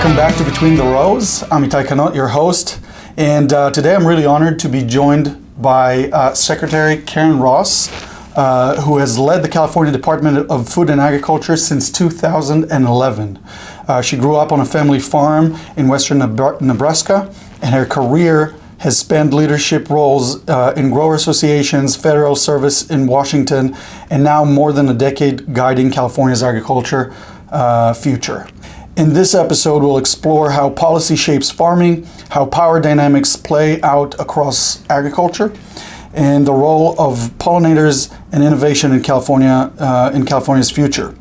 Welcome back to Between the Rows. I'm Itai Kanot, your host, and today I'm really honored to be joined by Secretary Karen Ross, who has led the California Department of Food and Agriculture since 2011. She grew up on a family farm in western Nebraska, and her career has spanned leadership roles in grower associations, federal service in Washington, and now more than a decade guiding California's agriculture future. In this episode, we'll explore how policy shapes farming, how power dynamics play out across agriculture, and the role of pollinators and innovation in California's future.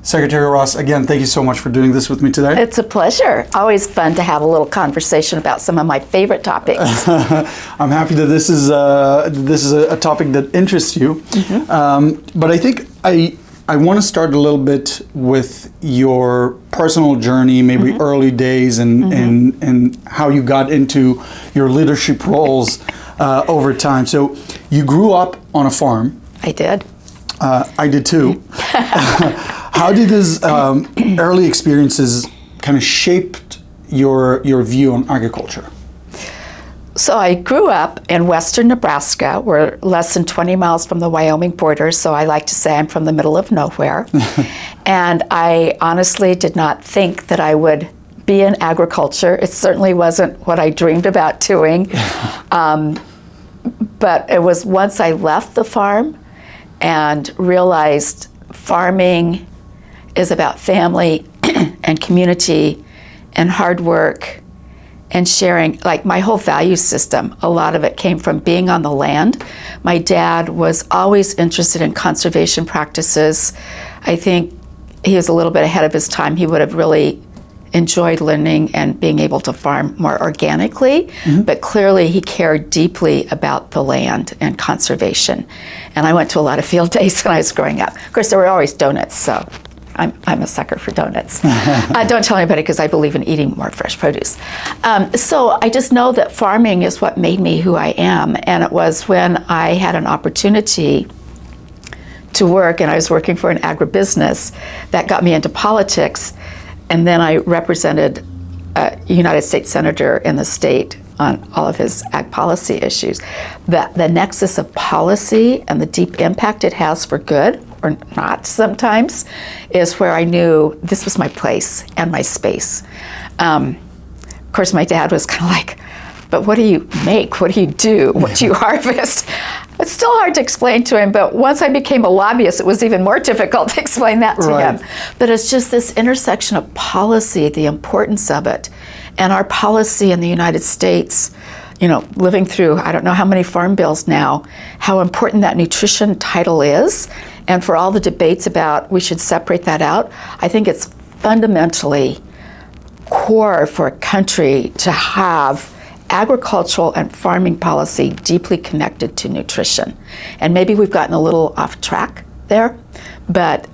Secretary Ross, again, thank you so much for doing this with me today. It's a pleasure. Always fun to have a little conversation about some of my favorite topics. I'm happy that this is a topic that interests you. Mm-hmm. But I think I want to start a little bit with your personal journey, maybe mm-hmm. early days, and how you got into your leadership roles over time. So you grew up on a farm. I did. I did too. How did these early experiences kind of shaped your view on agriculture? So I grew up in western Nebraska. We're less than 20 miles from the Wyoming border, so I like to say I'm from the middle of nowhere. And I honestly did not think that I would be in agriculture. It certainly wasn't what I dreamed about doing. But it was once I left the farm and realized farming is about family and community and hard work and sharing. Like my whole value system, a lot of it came from being on the land. My dad was always interested in conservation practices. I think he was a little bit ahead of his time. He would have really enjoyed learning and being able to farm more organically, but clearly he cared deeply about the land and conservation. And I went to a lot of field days when I was growing up. Of course, there were always donuts, so I'm a sucker for donuts. Don't tell anybody because I believe in eating more fresh produce. So I just know that farming is what made me who I am. And it was when I had an opportunity to work, and I was working for an agribusiness, that got me into politics. And then I represented a United States Senator in the state on all of his ag policy issues. The nexus of policy and the deep impact it has for good, or not sometimes, is where I knew this was my place and my space. Of course, my dad was kind of like, but what do you make? What do you do? What do you harvest? It's still hard to explain to him, but once I became a lobbyist, it was even more difficult to explain that to him. But it's just this intersection of policy, the importance of it, and our policy in the United States, you know, living through, I don't know how many farm bills now, how important that nutrition title is, and for all the debates about we should separate that out, I think it's fundamentally core for a country to have agricultural and farming policy deeply connected to nutrition. And maybe we've gotten a little off track there, but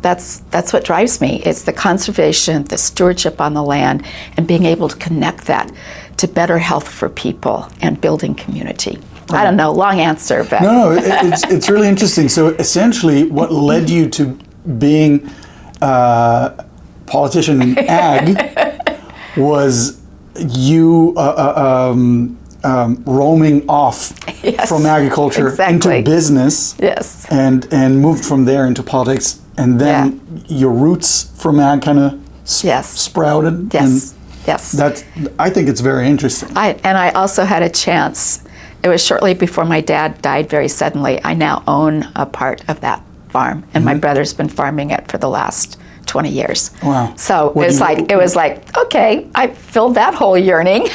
that's what drives me. It's the conservation, the stewardship on the land, and being able to connect that to better health for people and building community. I don't know, long answer, but... No, it's really interesting. So essentially what led you to being a politician in ag was you roaming off from agriculture into business, and moved from there into politics, and then your roots from ag kind of sprouted. That's, I think it's very interesting. I also had a chance. It was shortly before my dad died very suddenly. I now own a part of that farm, and my brother's been farming it for the last 20 years. Wow. So it was like, okay, I filled that whole yearning.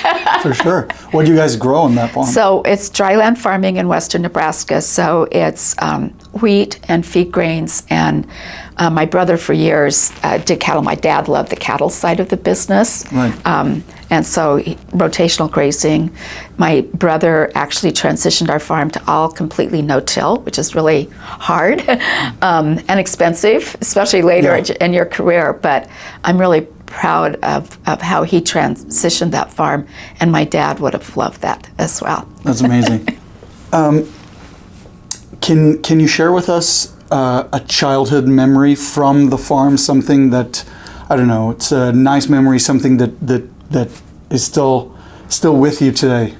For sure. What do you guys grow on that farm? So it's dryland farming in western Nebraska. So it's wheat and feed grains. And my brother for years did cattle. My dad loved the cattle side of the business. Right. And so rotational grazing. My brother actually transitioned our farm to all completely no-till, which is really hard and expensive, especially later in your career. But I'm really proud of how he transitioned that farm, and my dad would have loved that as well. That's amazing. Can you share with us a childhood memory from the farm, something that I don't know, it's a nice memory, something that is still with you today?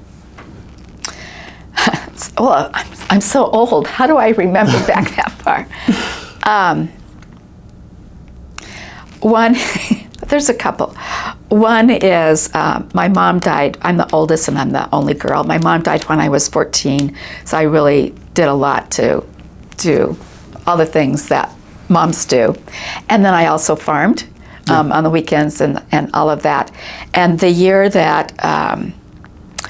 Well, I'm so old. How do I remember back that far? One, there's a couple. One is my mom died. I'm the oldest and I'm the only girl. My mom died when I was 14, so I really did a lot to do all the things that moms do. And then I also farmed on the weekends and all of that. And the year that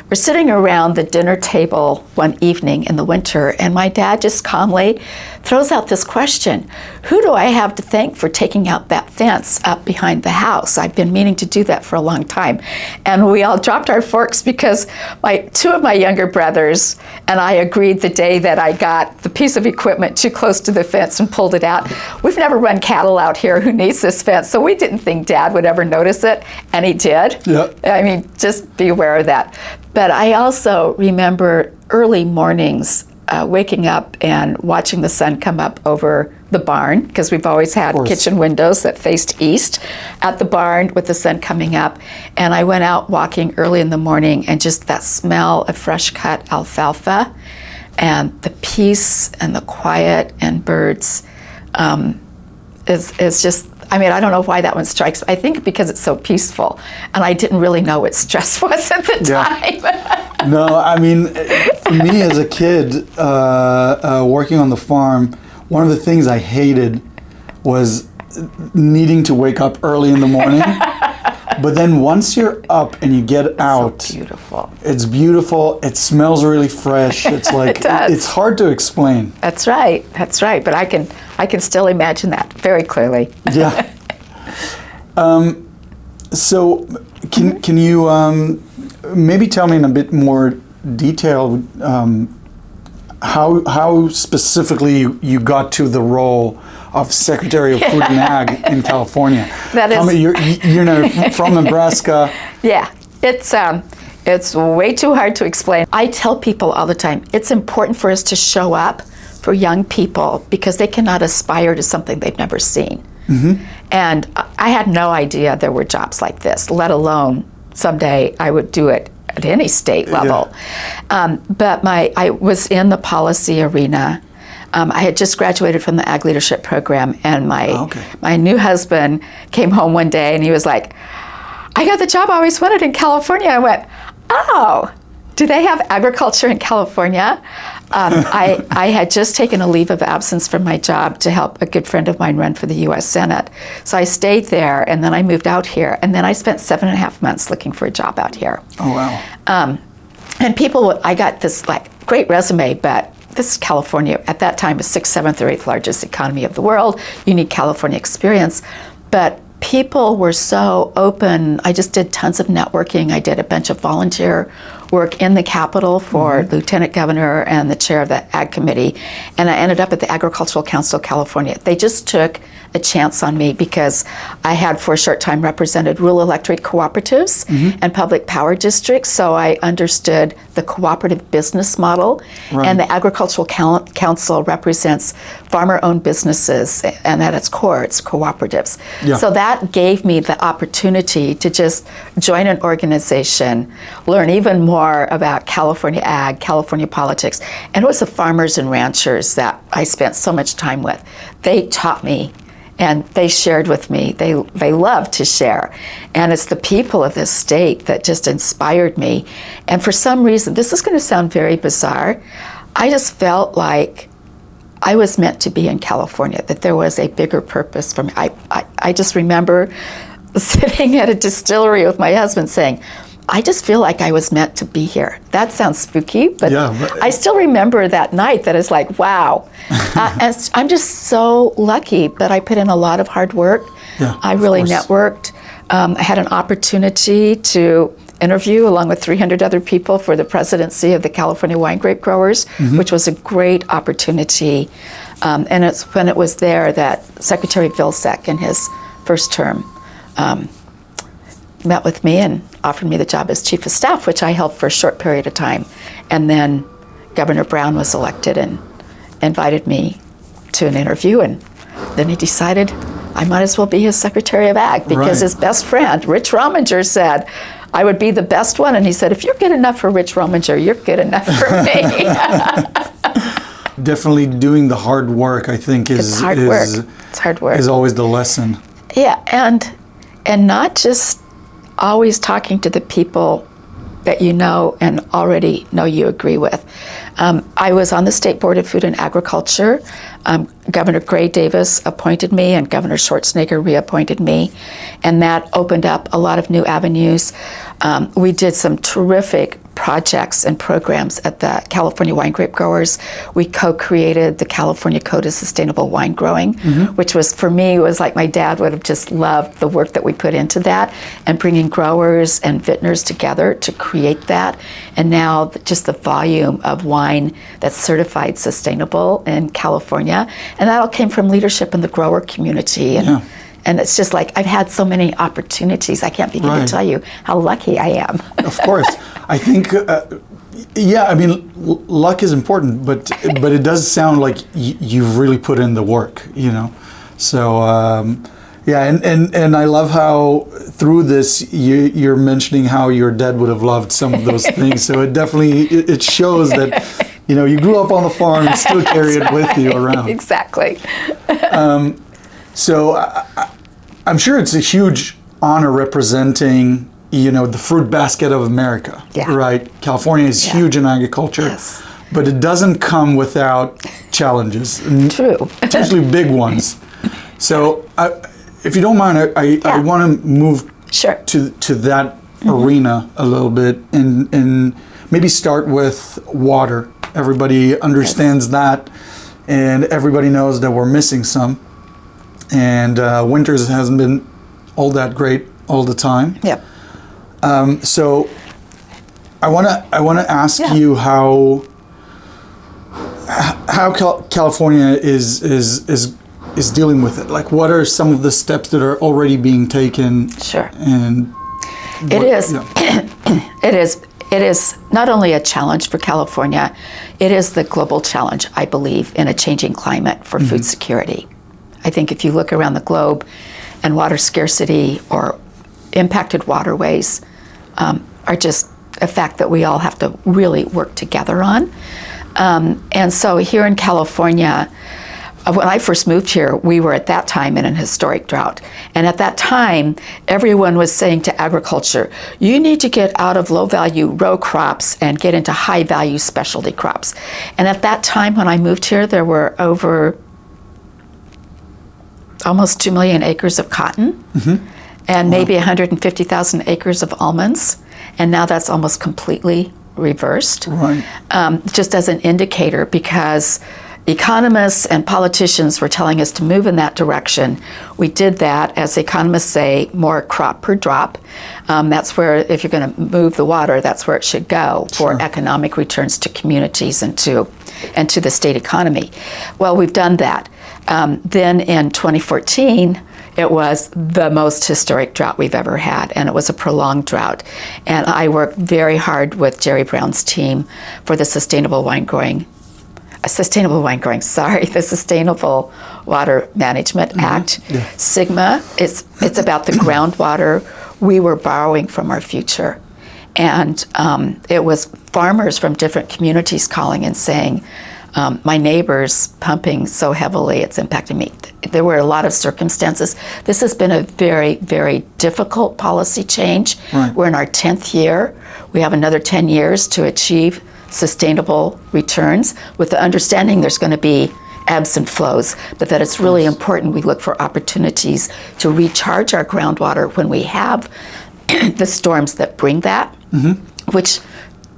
we're sitting around the dinner table one evening in the winter, and my dad just calmly throws out this question: who do I have to thank for taking out that fence up behind the house? I've been meaning to do that for a long time. And we all dropped our forks because two of my younger brothers and I agreed the day that I got the piece of equipment too close to the fence and pulled it out. We've never run cattle out here. Who needs this fence? So we didn't think Dad would ever notice it, and he did. Yeah. I mean, just be aware of that. But I also remember early mornings waking up and watching the sun come up over the barn, because we've always had kitchen windows that faced east at the barn with the sun coming up. And I went out walking early in the morning, and just that smell of fresh cut alfalfa and the peace and the quiet and birds is just, I mean, I don't know why that one strikes. I think because it's so peaceful, and I didn't really know what stress was at the time. No, I mean, for me as a kid, working on the farm, one of the things I hated was needing to wake up early in the morning. But then once you're up and you get out, so beautiful. It's beautiful. It smells really fresh. It's like it's hard to explain. That's right. That's right. But I can still imagine that very clearly. Yeah. So can you maybe tell me in a bit more detail how specifically you got to the role of Secretary of Food and Ag in California? That is, you're from Nebraska. Yeah, it's way too hard to explain. I tell people all the time, it's important for us to show up for young people because they cannot aspire to something they've never seen. Mm-hmm. And I had no idea there were jobs like this, let alone someday I would do it at any state level. Yeah. But I was in the policy arena. I had just graduated from the Ag Leadership Program, and my new husband came home one day and he was like, I got the job I always wanted in California. I went, oh, do they have agriculture in California? I had just taken a leave of absence from my job to help a good friend of mine run for the U.S. Senate. So I stayed there, and then I moved out here, and then I spent 7.5 months looking for a job out here. Oh, wow. And I got this great resume, but this is California. At that time, the 6th, 7th, or 8th largest economy of the world. You need California experience. But people were so open. I just did tons of networking. I did a bunch of volunteer work in the Capitol for Lieutenant Governor and the chair of the Ag Committee. And I ended up at the Agricultural Council of California. They just took a chance on me because I had for a short time represented rural electric cooperatives and public power districts, so I understood the cooperative business model. Right. And the Agricultural Council represents farmer-owned businesses, and at its core, it's cooperatives. Yeah. So that gave me the opportunity to just join an organization, learn even more about California ag, California politics, and it was the farmers and ranchers that I spent so much time with. They taught me, and they shared with me. They love to share. And it's the people of this state that just inspired me. And for some reason, this is going to sound very bizarre, I just felt like I was meant to be in California, that there was a bigger purpose for me. I just remember sitting at a distillery with my husband saying, I just feel like I was meant to be here. That sounds spooky, but I still remember that night that it's like, wow. And I'm just so lucky, but I put in a lot of hard work. Yeah, I really networked. I had an opportunity to interview along with 300 other people for the presidency of the California Wine Grape Growers, which was a great opportunity. And it's when it was there that Secretary Vilsack in his first term met with me and offered me the job as Chief of Staff, which I held for a short period of time. And then Governor Brown was elected and invited me to an interview, and then he decided I might as well be his Secretary of Ag, because Right. his best friend, Rich Rominger, said, I would be the best one. And he said, if you're good enough for Rich Rominger, you're good enough for me. Definitely doing the hard work, I think, It's hard work. It's hard work. is always the lesson. Yeah, and not just always talking to the people that you know and already know you agree with. I was on the State Board of Food and Agriculture. Governor Gray Davis appointed me, and Governor Schwarzenegger reappointed me, and that opened up a lot of new avenues. We did some terrific projects and programs at the California Wine Grape Growers. We co-created the California Code of Sustainable Wine Growing, which was, for me, was like my dad would have just loved the work that we put into that, and bringing growers and vintners together to create that. And now just the volume of wine that's certified sustainable in California. And that all came from leadership in the grower community. And it's just like, I've had so many opportunities. I can't begin to tell you how lucky I am. Of course. I think, yeah, I mean, luck is important, but it does sound like you've really put in the work, you know? So, yeah, and I love how through this, you're mentioning how your dad would have loved some of those things. So it definitely, it shows that, you know, you grew up on the farm and still carry it with you around. Exactly. So I'm sure it's a huge honor representing, you know, the fruit basket of America, right? California is huge in agriculture, but it doesn't come without challenges. True. Usually big ones. So if you don't mind, I want to move to that arena a little bit and maybe start with water. Everybody understands that, and everybody knows that we're missing some. And winters hasn't been all that great all the time. Yep. So I want to ask you how California is dealing with it. Like, what are some of the steps that are already being taken? Sure. And it is not only a challenge for California, it is the global challenge, I believe, in a changing climate for food security. I think if you look around the globe, and water scarcity or impacted waterways are just a fact that we all have to really work together on. And so here in California, when I first moved here, we were at that time in an historic drought. And at that time, everyone was saying to agriculture, you need to get out of low-value row crops and get into high-value specialty crops. And at that time when I moved here, there were over almost 2 million acres of cotton and maybe 150,000 acres of almonds. And now that's almost completely reversed. Right. Just as an indicator, because economists and politicians were telling us to move in that direction. We did that, as economists say, more crop per drop. That's where, if you're going to move the water, that's where it should go for economic returns to communities and to the state economy. Well, we've done that. Then in 2014, it was the most historic drought we've ever had, and it was a prolonged drought. And I worked very hard with Jerry Brown's team for the Sustainable Sustainable Water Management Act. SIGMA, it's about the groundwater we were borrowing from our future. And it was farmers from different communities calling and saying, my neighbor's pumping so heavily, it's impacting me. There were a lot of circumstances. This has been a very, very difficult policy change. Right. We're in our 10th year. We have another 10 years to achieve sustainable returns, with the understanding there's going to be ebbs and flows, but that it's really important we look for opportunities to recharge our groundwater when we have the storms that bring that, which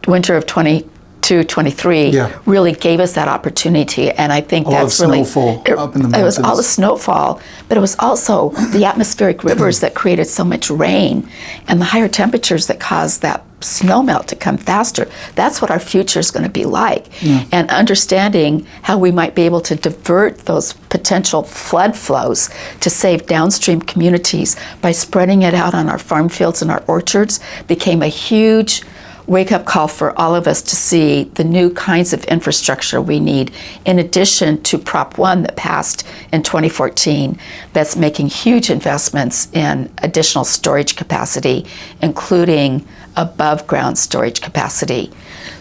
winter of 22-23 really gave us that opportunity. And I think that's really snowfall up in the mountains. It was all the snowfall, but it was also the atmospheric rivers that created so much rain, and the higher temperatures that caused that snow melt to come faster. That's what our future is going to be like. And understanding how we might be able to divert those potential flood flows to save downstream communities by spreading it out on our farm fields and our orchards became a huge wake-up call for all of us to see the new kinds of infrastructure we need, in addition to Prop 1 that passed in 2014 that's making huge investments in additional storage capacity, including above-ground storage capacity.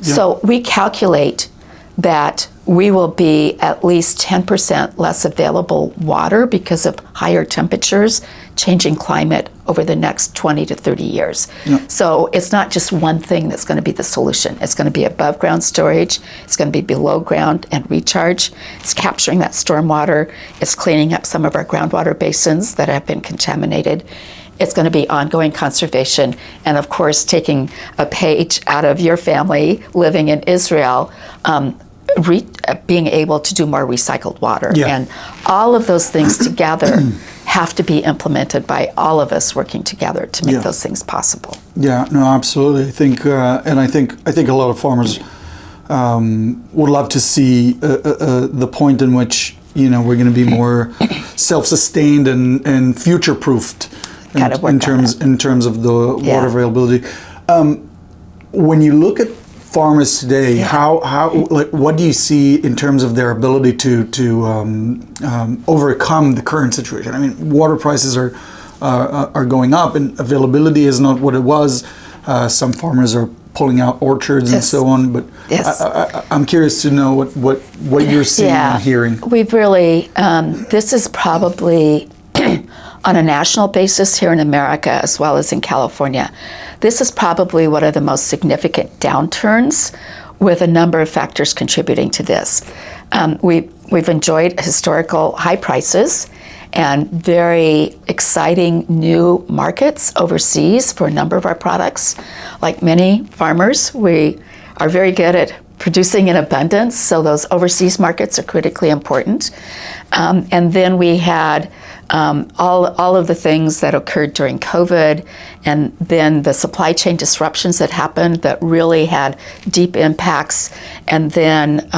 Yeah. So we calculate that we will be at least 10% less available water because of higher temperatures, changing climate over the next 20 to 30 years. Yeah. So it's not just one thing that's going to be the solution. It's going to be above ground storage, it's going to be below ground and recharge. It's capturing that stormwater, it's cleaning up some of our groundwater basins that have been contaminated. It's going to be ongoing conservation, and of course, taking a page out of your family living in Israel, being able to do more recycled water. Yeah. And all of those things together have to be implemented by all of us working together to make Yeah. those things possible. Yeah, no, absolutely. I think, and I think a lot of farmers would love to see the point in which we're going to be more self-sustained and future-proofed in terms of the water availability. When you look at farmers today, what do you see in terms of their ability to overcome the current situation? I mean, water prices are going up, and availability is not what it was. Some farmers are pulling out orchards and so on. But I'm curious to know what you're seeing and hearing. We've really this is probably on a national basis here in America as well as in California. This is probably one of the most significant downturns, with a number of factors contributing to this. We've enjoyed historical high prices and very exciting new markets overseas for a number of our products. Like many farmers, we are very good at producing in abundance, so those overseas markets are critically important. And then we had all of the things that occurred during COVID, and then the supply chain disruptions that happened that really had deep impacts, and then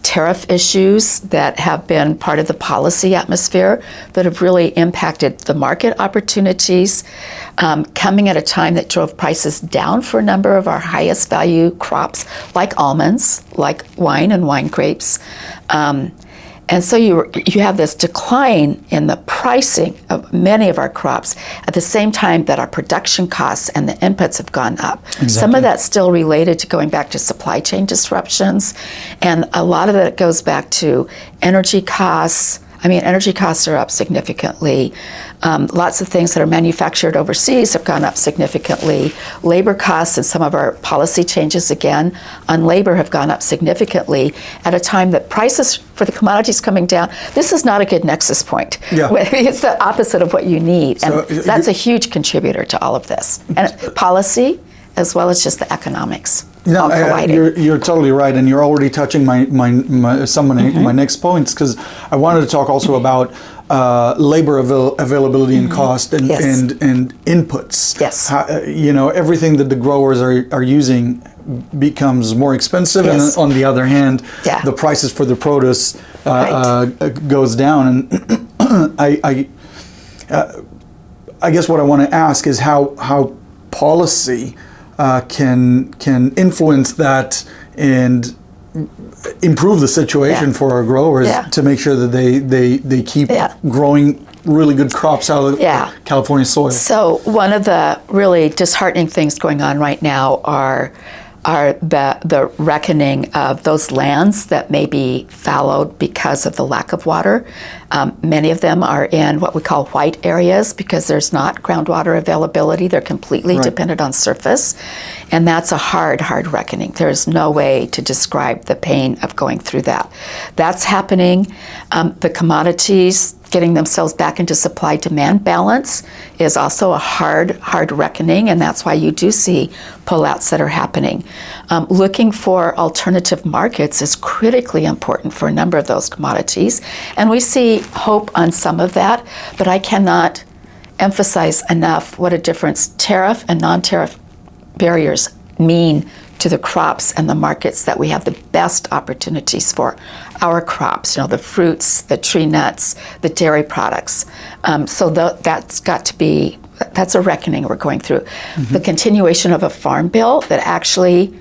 tariff issues that have been part of the policy atmosphere that have really impacted the market opportunities, coming at a time that drove prices down for a number of our highest value crops, like almonds, like wine and wine grapes. And so you have this decline in the pricing of many of our crops at the same time that our production costs and the inputs have gone up. Exactly. Some of that's still related to going back to supply chain disruptions, and a lot of it goes back to energy costs. I mean, energy costs are up significantly. Lots of things that are manufactured overseas have gone up significantly. Labor costs and some of our policy changes, again, on labor have gone up significantly at a time that prices for the commodities coming down. This is not a good nexus point. Yeah. It's the opposite of what you need. And So that's a huge contributor to all of this. And policy, as well as just the economics. No, you're totally right, and you're already touching my next points, because I wanted to talk also about labor availability and cost and inputs. Yes. Everything that the growers are using becomes more expensive, and on the other hand, the prices for the produce goes down. And I guess what I want to ask is how policy can influence that and improve the situation for our growers to make sure that they keep growing really good crops out of California soil. So one of the really disheartening things going on right now are the reckoning of those lands that may be fallowed because of the lack of water. Many of them are in what we call white areas because there's not groundwater availability. They're completely dependent on surface. And that's a hard reckoning. There's no way to describe the pain of going through that. That's happening. The commodities getting themselves back into supply-demand balance is also a hard reckoning, and that's why you do see pullouts that are happening. Looking for alternative markets is critically important for a number of those commodities, and we see hope on some of that, but I cannot emphasize enough what a difference tariff and non-tariff barriers mean to the crops and the markets that we have the best opportunities for. Our crops, the fruits, the tree nuts, the dairy products. So that's got to be That's a reckoning we're going through. The continuation of a farm bill that actually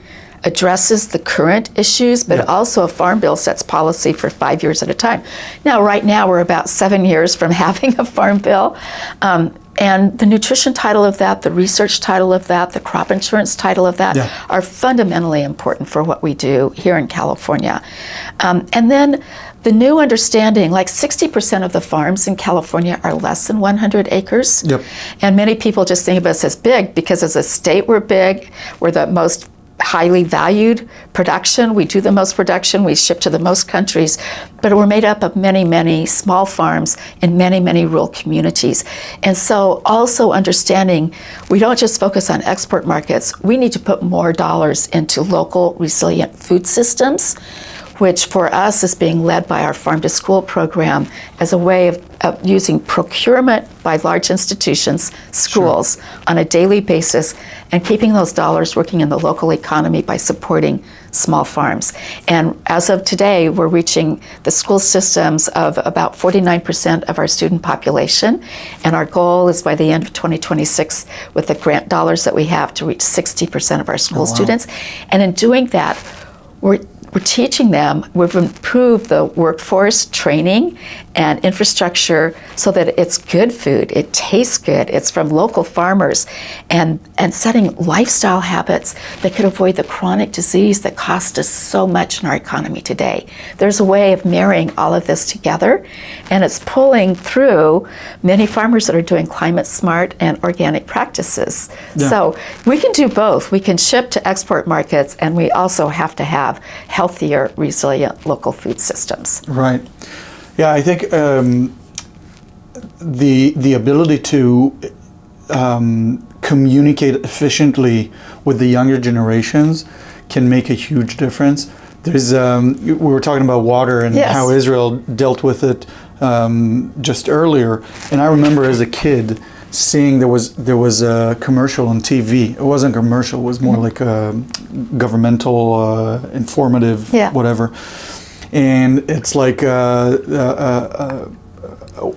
addresses the current issues, but also a farm bill sets policy for 5 years at a time. Now, right now, we're about 7 years from having a farm bill. And the nutrition title of that, the research title of that, the crop insurance title of that are fundamentally important for what we do here in California. And then the new understanding, like 60% of the farms in California are less than 100 acres. And many people just think of us as big because as a state we're big. We're the most highly valued production. We do the most production. We ship to the most countries. But we're made up of many, many small farms in many, many rural communities. And so also understanding we don't just focus on export markets. We need to put more dollars into local resilient food systems, which for us is being led by our Farm to School program as a way of using procurement by large institutions, schools, on a daily basis, and keeping those dollars working in the local economy by supporting small farms. And as of today, we're reaching the school systems of about 49% of our student population, and our goal is by the end of 2026, with the grant dollars that we have, to reach 60% of our school students. And in doing that, we're teaching them, we've improved the workforce training and infrastructure so that it's good food, it tastes good, it's from local farmers, and setting lifestyle habits that could avoid the chronic disease that costs us so much in our economy today. There's a way of marrying all of this together, and it's pulling through many farmers that are doing climate smart and organic practices. So we can do both. We can ship to export markets, and we also have to have healthier, resilient local food systems. Right. Yeah, I think the ability to communicate efficiently with the younger generations can make a huge difference. There's we were talking about water and how Israel dealt with it just earlier, and I remember as a kid seeing there was a commercial on TV. It wasn't a commercial; it was more like a governmental, informative, whatever. And it's like a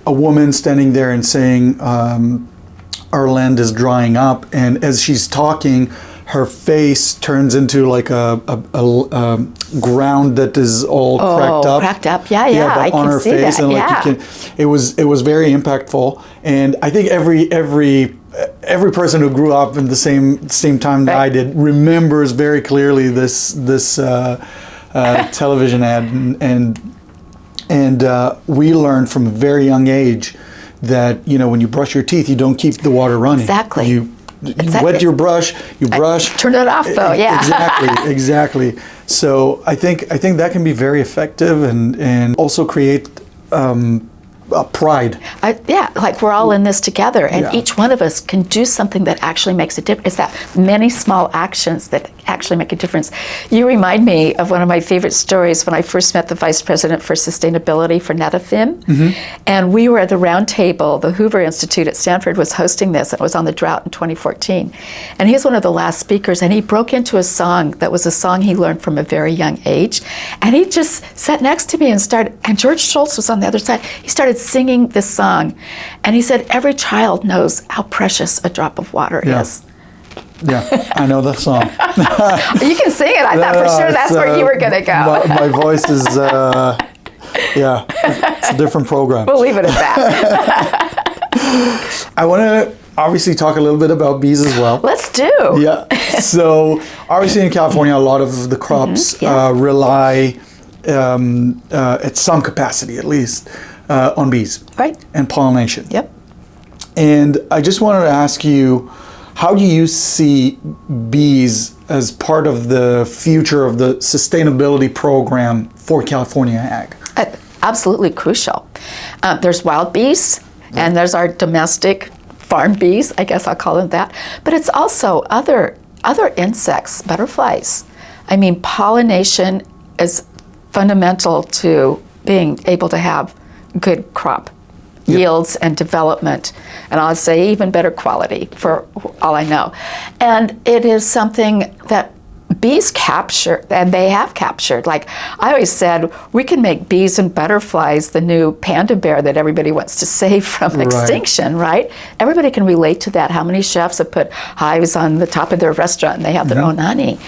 woman standing there and saying, "Our land is drying up," and as she's talking, her face turns into like a ground that is all cracked up. Cracked up, yeah. I on can her see face, that. and like it was very impactful. And I think every person who grew up in the same time that I did remembers very clearly this television ad, and we learned from a very young age that when you brush your teeth, you don't keep the water running. Exactly. You wet your brush, you brush. Turn it off though, Exactly. So I think that can be very effective and also create pride. Like we're all in this together, and each one of us can do something that actually makes a difference. It's that many small actions that actually make a difference. You remind me of one of my favorite stories when I first met the Vice President for Sustainability for Netafim, and we were at the round table. The Hoover Institute at Stanford was hosting this, and it was on the drought in 2014. And he was one of the last speakers, and he broke into a song that was a song he learned from a very young age, and he just sat next to me and George Schultz was on the other side. He started singing this song, and he said, every child knows how precious a drop of water is. Yeah, I know that song. You can sing it. I thought for sure that's where you were going to go. My voice is, it's a different program. We'll leave it at that. I want to obviously talk a little bit about bees as well. Let's do. Yeah. So obviously in California, a lot of the crops rely, at some capacity at least, on bees. Right. And pollination. Yep. And I just wanted to ask you, how do you see bees as part of the future of the sustainability program for California ag? Absolutely crucial. There's wild bees, and there's our domestic farm bees, I guess I'll call them that. But it's also other insects, butterflies. I mean, pollination is fundamental to being able to have good crop yields and development, and I'll say even better quality for all I know. And it is something that bees capture, and they have captured. Like I always said, we can make bees and butterflies the new panda bear that everybody wants to save from extinction, right? Everybody can relate to that. How many chefs have put hives on the top of their restaurant and they have their own honey?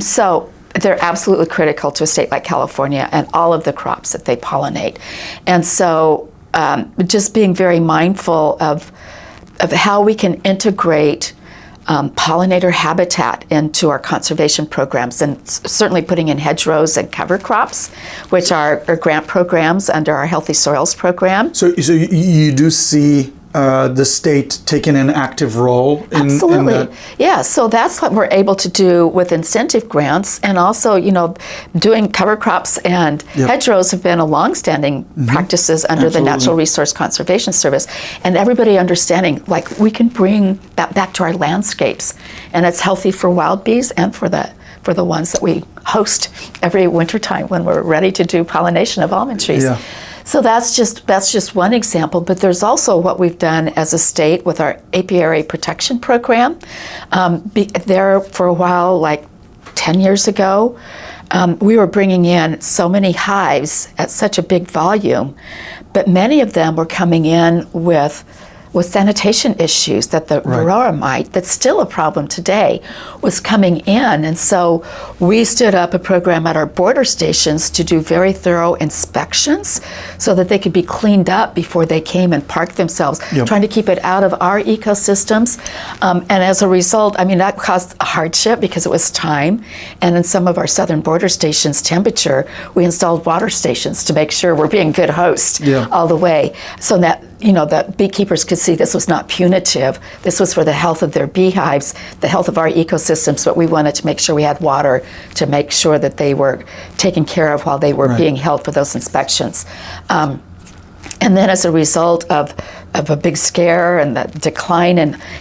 So they're absolutely critical to a state like California and all of the crops that they pollinate. And so just being very mindful of how we can integrate pollinator habitat into our conservation programs, and certainly putting in hedgerows and cover crops, which are grant programs under our Healthy Soils program. So you do see the state taking an active role in Absolutely. that? Yeah, so that's what we're able to do with incentive grants, and also, doing cover crops and hedgerows have been a long-standing practices under the Natural Resource Conservation Service, and everybody understanding, like, we can bring that back to our landscapes, and it's healthy for wild bees and for the ones that we host every wintertime when we're ready to do pollination of almond trees. Yeah. So that's just one example, but there's also what we've done as a state with our apiary protection program. There for a while, like 10 years ago, we were bringing in so many hives at such a big volume, but many of them were coming in with sanitation issues that the varroa mite, that's still a problem today, was coming in. And so we stood up a program at our border stations to do very thorough inspections so that they could be cleaned up before they came and parked themselves, trying to keep it out of our ecosystems. And as a result, that caused a hardship because it was time. And in some of our southern border stations, temperature, we installed water stations to make sure we're being good hosts all the way. So that that beekeepers could see this was not punitive. This was for the health of their beehives, the health of our ecosystems, but we wanted to make sure we had water to make sure that they were taken care of while they were being held for those inspections. And then as a result of a big scare and the decline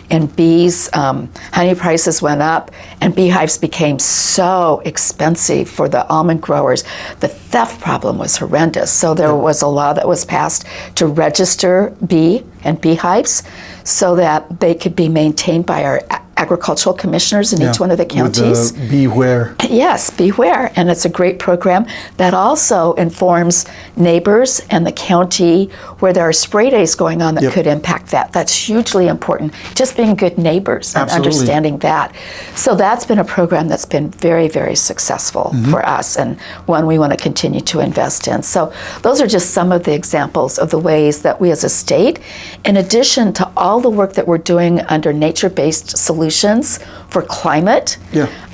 in bees, honey prices went up and beehives became so expensive for the almond growers. The theft problem was horrendous. So there was a law that was passed to register bee and beehives so that they could be maintained by our agricultural commissioners in each one of the counties. With the Beware. Yes, Beware, and it's a great program that also informs neighbors and the county where there are spray days going on that could impact that. That's hugely important, just being good neighbors and understanding that. So that's been a program that's been very, very successful for us, and one we want to continue to invest in. So those are just some of the examples of the ways that we as a state, in addition to all the work that we're doing under nature-based solutions for climate.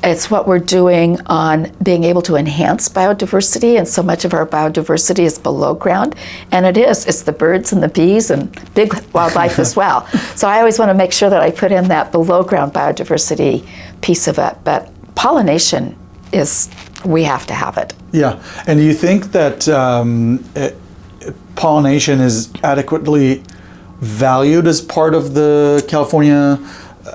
It's what we're doing on being able to enhance biodiversity, and so much of our biodiversity is below ground, and it's the birds and the bees and big wildlife as well. So I always want to make sure that I put in that below ground biodiversity piece of it, but pollination we have to have it. Yeah, and do you think that pollination is adequately valued as part of the California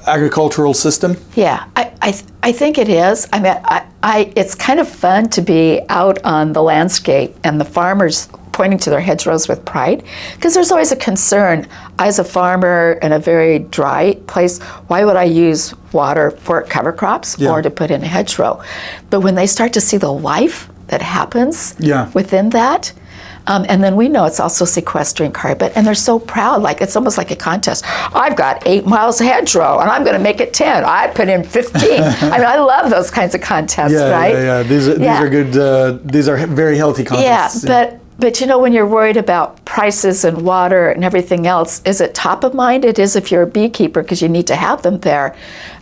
agricultural system? Yeah, I think it is. It's kind of fun to be out on the landscape and the farmers pointing to their hedgerows with pride, because there's always a concern. As a farmer in a very dry place, why would I use water for cover crops or to put in a hedgerow? But when they start to see the life that happens within that, and then we know it's also sequestering carbon, and they're so proud, like it's almost like a contest. I've got 8 miles of hedgerow, and I'm going to make it 10. I put in 15. I love those kinds of contests, right? Yeah. These are good. These are very healthy contests. But when you're worried about prices and water and everything else, is it top of mind? It is if you're a beekeeper, because you need to have them there.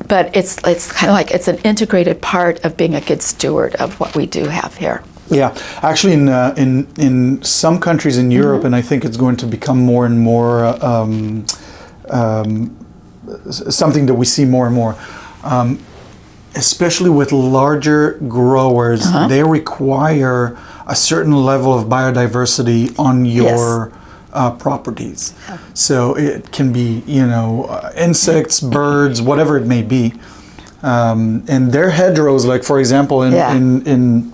But it's kind of like it's an integrated part of being a good steward of what we do have here. Yeah, actually, in some countries in Europe, and I think it's going to become more and more something that we see more and more, especially with larger growers, they require a certain level of biodiversity on your properties. So it can be, insects, birds, whatever it may be, and their hedgerows, like for example, in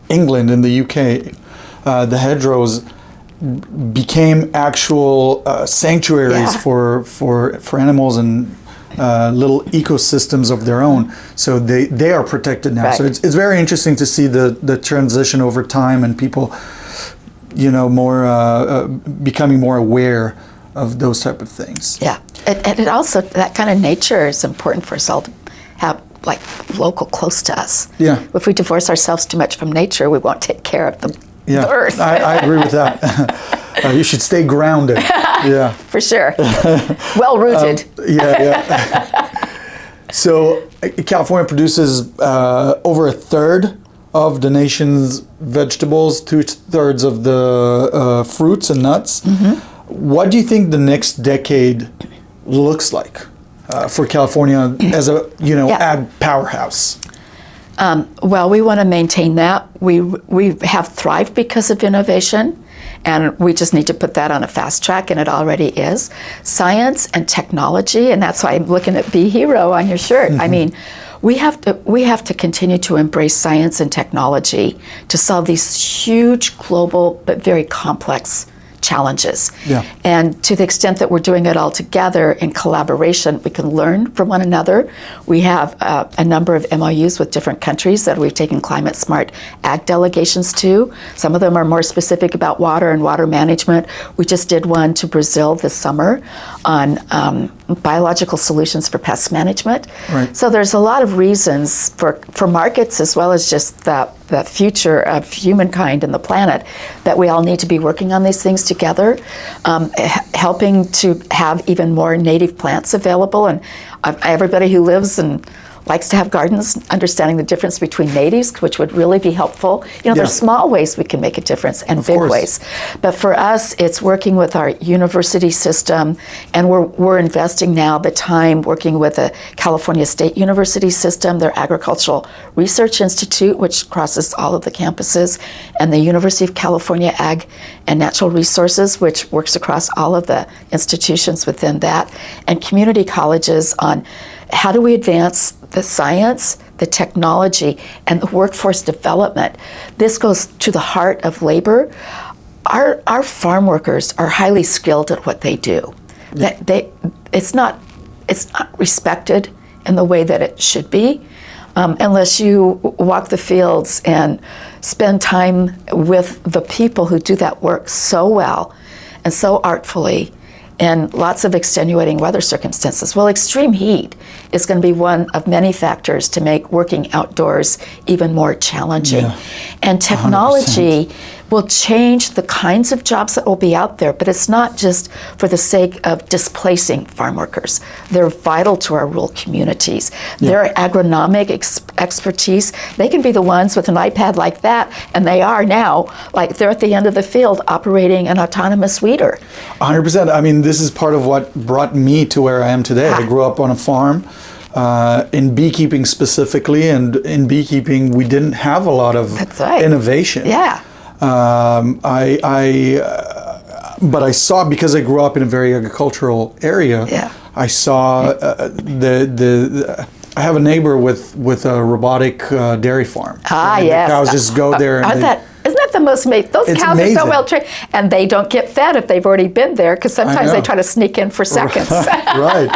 England, in the UK, the hedgerows became actual sanctuaries for animals and little ecosystems of their own. So they are protected now. Right. So it's very interesting to see the transition over time and people, more becoming more aware of those type of things. Yeah, and it also, that kind of nature is important for us all to have, like, local close to us. Yeah. If we divorce ourselves too much from nature, we won't take care of the earth. I agree with that. You should stay grounded. Yeah. For sure. Well rooted. So California produces over a third of the nation's vegetables, 2/3 of the fruits and nuts. What do you think the next decade looks like for California as a ag powerhouse? Well, we want to maintain that. We have thrived because of innovation, and we just need to put that on a fast track, and it already is. Science and technology, and that's why I'm looking at BeeHero on your shirt. I mean, we have to continue to embrace science and technology to solve these huge global but very complex challenges. Yeah. And to the extent that we're doing it all together in collaboration, we can learn from one another. We have a number of MOUs with different countries that we've taken climate smart ag delegations to. Some of them are more specific about water and water management. We just did one to Brazil this summer on biological solutions for pest management. Right. So there's a lot of reasons for markets, as well as just the future of humankind and the planet, that we all need to be working on these things together, helping to have even more native plants available. And everybody who lives and likes to have gardens, understanding the difference between natives, which would really be helpful. There's small ways we can make a difference, and big ways. But for us, it's working with our university system, and we're investing now the time working with the California State University system, their Agricultural Research Institute, which crosses all of the campuses, and the University of California Ag and Natural Resources, which works across all of the institutions within that, and community colleges on how do we advance the science, the technology, and the workforce development. This goes to the heart of labor. Our farm workers are highly skilled at what they do. It's not respected in the way that it should be, unless you walk the fields and spend time with the people who do that work so well and so artfully, and lots of extenuating weather circumstances. Well, extreme heat is going to be one of many factors to make working outdoors even more challenging. Yeah. And technology 100%. Will change the kinds of jobs that will be out there, but it's not just for the sake of displacing farm workers. They're vital to our rural communities. Their agronomic expertise, they can be the ones with an iPad like that, and they are now, like they're at the end of the field operating an autonomous weeder. 100%. I mean, this is part of what brought me to where I am today. I grew up on a farm. In beekeeping specifically, and in beekeeping, we didn't have a lot of innovation. Yeah. But I saw, because I grew up in a very agricultural area. Yeah. I saw I have a neighbor with a robotic dairy farm. Yes. The cows just go there. And isn't that the most amazing? Those cows amazing. are so well trained, and they don't get fed if they've already been there, because sometimes they try to sneak in for seconds. Right.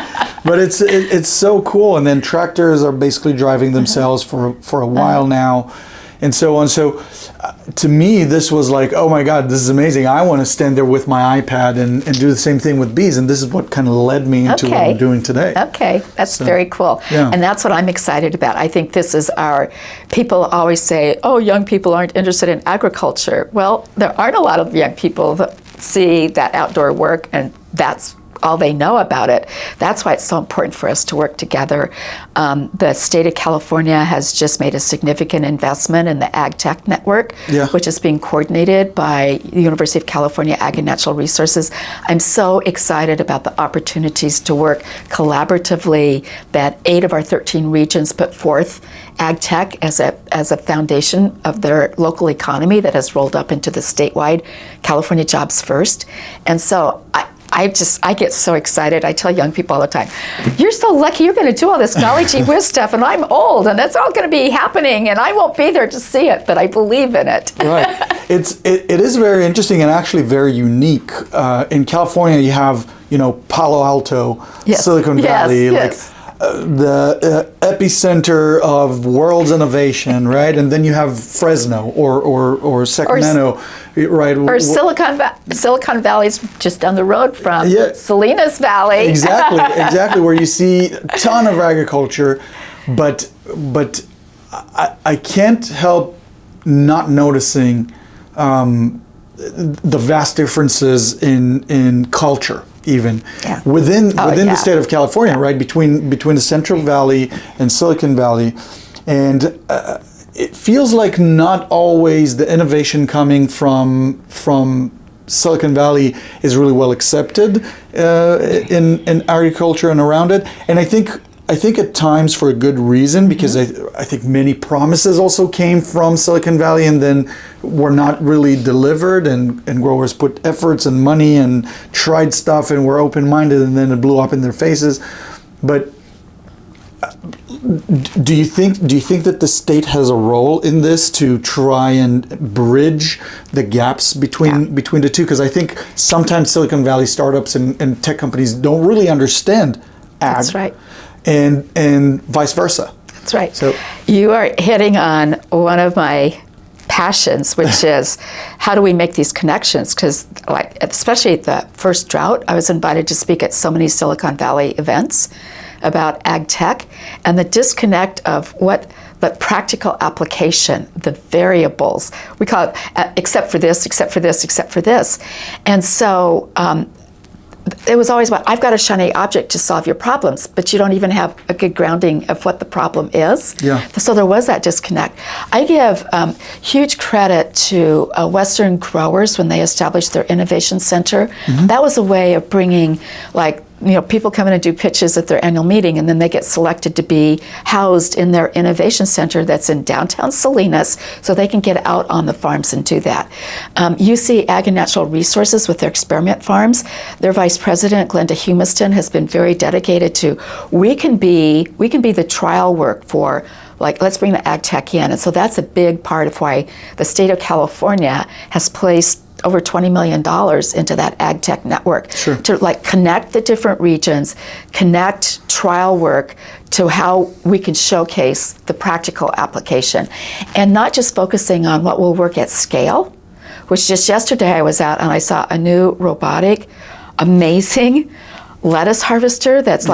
But it's so cool. And then tractors are basically driving themselves for a while now, and so on. So to me, this was like, oh my God, this is amazing. I want to stand there with my iPad and do the same thing with bees. And this is what kind of led me into what I'm doing today. Okay, that's very cool. Yeah. And that's what I'm excited about. I think this is people always say, oh, young people aren't interested in agriculture. Well, there aren't a lot of young people that see that outdoor work, and that's all they know about it. That's why it's so important for us to work together. The state of California has just made a significant investment in the Ag Tech Network, which is being coordinated by the University of California Ag and Natural Resources. I'm so excited about the opportunities to work collaboratively that 8 of our 13 regions put forth Ag Tech as a foundation of their local economy that has rolled up into the statewide California Jobs First. And so I get so excited. I tell young people all the time, you're so lucky you're going to do all this knowledge whiz stuff, and I'm old, and that's all going to be happening, and I won't be there to see it, but I believe in it. Right. It is very interesting and actually very unique. In California, you have Palo Alto, Yes. Silicon Yes, Valley, yes. the epicenter of world's innovation, right? And then you have Fresno or Sacramento, right? Or Silicon Valley's just down the road from Yeah. Salinas Valley. Exactly, where you see a ton of agriculture, but I can't help not noticing the vast differences in culture, even within the state of California, right? Between the Central Valley and Silicon Valley, and it feels like not always the innovation coming from Silicon Valley is really well accepted in agriculture and around it. And I think at times for a good reason, because I think many promises also came from Silicon Valley and then were not really delivered, and growers put efforts and money and tried stuff and were open-minded, and then it blew up in their faces. But do you think that the state has a role in this to try and bridge the gaps between the two? Because I think sometimes Silicon Valley startups and tech companies don't really understand ag. That's right. And vice versa. That's right. So you are hitting on one of my passions, which is how do we make these connections? Because especially at the first drought, I was invited to speak at so many Silicon Valley events about ag tech, and the disconnect of what the practical application, the variables, we call it except for this, except for this, except for this. And so it was always about, I've got a shiny object to solve your problems, but you don't even have a good grounding of what the problem is. Yeah. So there was that disconnect. I give huge credit to Western growers when they established their innovation center. Mm-hmm. That was a way of bringing, people come in and do pitches at their annual meeting, and then they get selected to be housed in their innovation center that's in downtown Salinas, so they can get out on the farms and do that. UC Ag and Natural Resources with their experiment farms, their vice president, Glenda Humiston, has been very dedicated to, we can be the trial work for, let's bring the ag tech in. And so that's a big part of why the state of California has placed over $20 million into that ag tech network. Sure. To connect the different regions, connect trial work to how we can showcase the practical application, and not just focusing on what will work at scale, which just yesterday I was out and I saw a new robotic, amazing lettuce harvester that's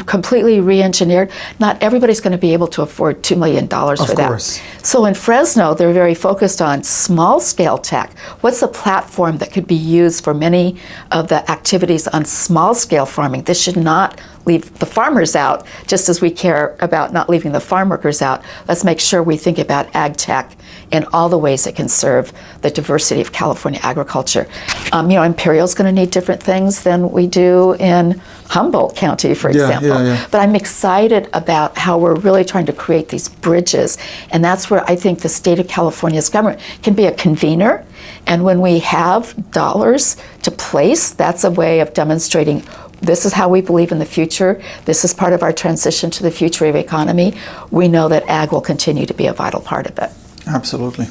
completely re-engineered. Not everybody's going to be able to afford $2 million for that. Of course. So in Fresno, they're very focused on small scale tech. What's a platform that could be used for many of the activities on small scale farming? This should not leave the farmers out, just as we care about not leaving the farm workers out. Let's make sure we think about ag tech in all the ways it can serve the diversity of California agriculture. Imperial's going to need different things than we do in Humboldt County, for example. But I'm excited about how we're really trying to create these bridges, and that's where I think the state of California's government can be a convener, and when we have dollars to place, that's a way of demonstrating this is how we believe in the future. This is part of our transition to the future of economy. We know that ag will continue to be a vital part of it. Absolutely.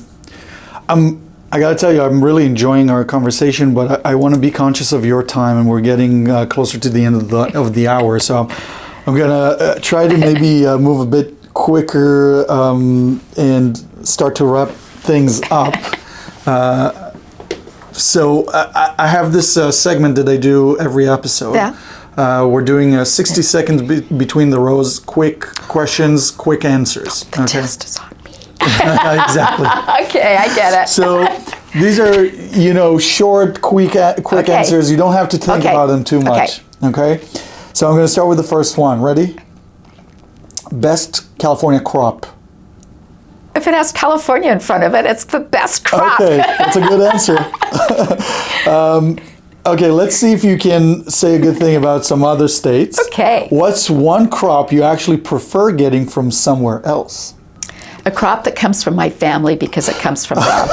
I got to tell you, I'm really enjoying our conversation, but I want to be conscious of your time, and we're getting closer to the end of the hour. So I'm going to try to maybe move a bit quicker and start to wrap things up. So I have this segment that I do every episode. Yeah. We're doing 60 seconds between the rows, quick questions, quick answers. The test is on me. Exactly. Okay, I get it. So these are, short, quick answers. You don't have to think about them too much. Okay. So I'm going to start with the first one. Ready? Best California crop. If it has California in front of it, it's the best crop. Okay, that's a good answer. Okay, let's see if you can say a good thing about some other states. Okay. What's one crop you actually prefer getting from somewhere else? A crop that comes from my family because it comes from them.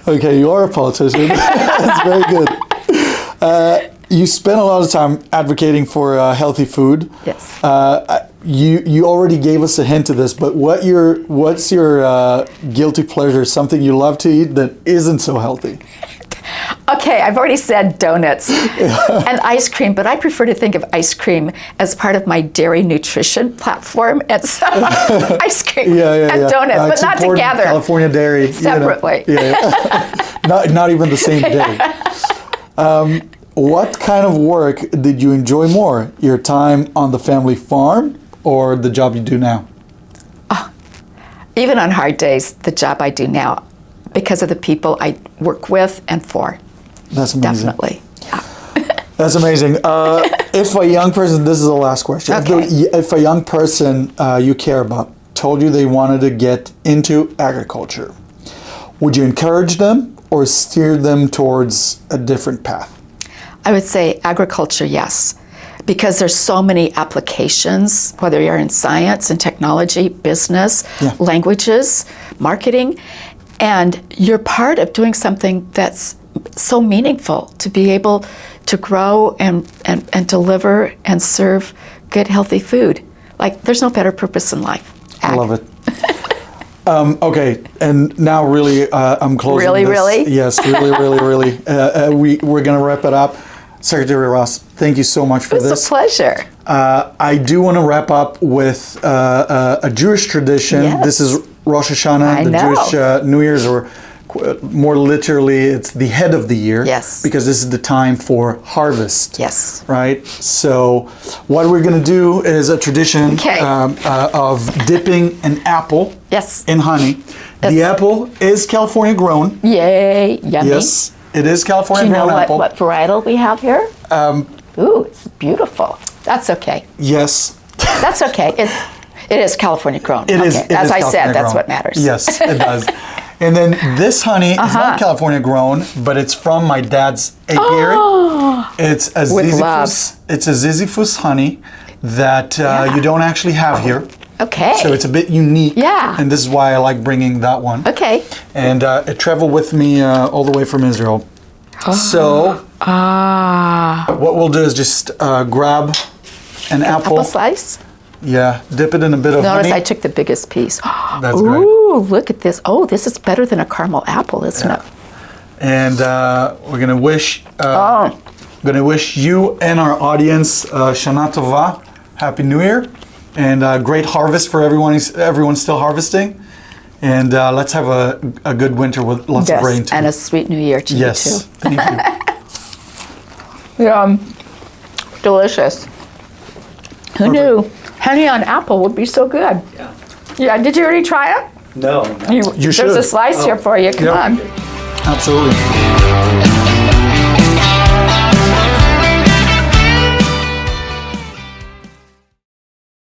Okay, you are a politician. That's very good. You spend a lot of time advocating for healthy food. Yes. You already gave us a hint of this, but what's your guilty pleasure, something you love to eat that isn't so healthy? Okay, I've already said donuts and ice cream, but I prefer to think of ice cream as part of my dairy nutrition platform. And so ice cream and donuts, but not together. California dairy. Separately. Not even the same day. What kind of work did you enjoy more? Your time on the family farm or the job you do now? Even on hard days, the job I do now, because of the people I work with and for. That's amazing. Definitely. That's amazing. If a young person, this is the last question. Okay. If a young person you care about told you they wanted to get into agriculture, would you encourage them or steer them towards a different path? I would say agriculture, yes. Because there's so many applications, whether you're in science and technology, business, languages, marketing, and you're part of doing something that's so meaningful to be able to grow and deliver and serve good, healthy food. Like, there's no better purpose in life. I love it. Okay, and now really, I'm closing this. Really? Yes, really. We're going to wrap it up. Secretary Ross, thank you so much for this. It's a pleasure. I do want to wrap up with a Jewish tradition. Yes. This is Rosh Hashanah, Jewish New Year's, or more literally, it's the head of the year. Yes. Because this is the time for harvest. Yes. Right? So what we're going to do is a tradition of dipping an apple in honey. Yes. The apple is California grown. Yay, yummy. Yes. It is California grown apple. What varietal we have here? Ooh, it's beautiful. That's okay. Yes. That's okay. It is California grown. It is. As I said, that's grown. what matters. Yes, it does. And then this honey is not California grown, but it's from my dad's apiary. It's a Ziziphus honey that you don't actually have here. Okay. So it's a bit unique. Yeah. And this is why I like bringing that one. Okay. And it traveled with me all the way from Israel. So what we'll do is just grab an apple. Apple slice? Yeah, dip it in a bit of honey. Notice I took the biggest piece. That's great. Ooh, look at this. Oh, this is better than a caramel apple, isn't it? And we're gonna wish you and our audience Shana Tova, Happy New Year, and great harvest for everyone. Everyone's still harvesting, and let's have a good winter with lots of rain too. And a sweet New Year to you too. Yes, thank you. Yum, delicious. Who knew honey on apple would be so good? Yeah. Did you already try it? No. You should. There's a slice here for you. Come on. Absolutely.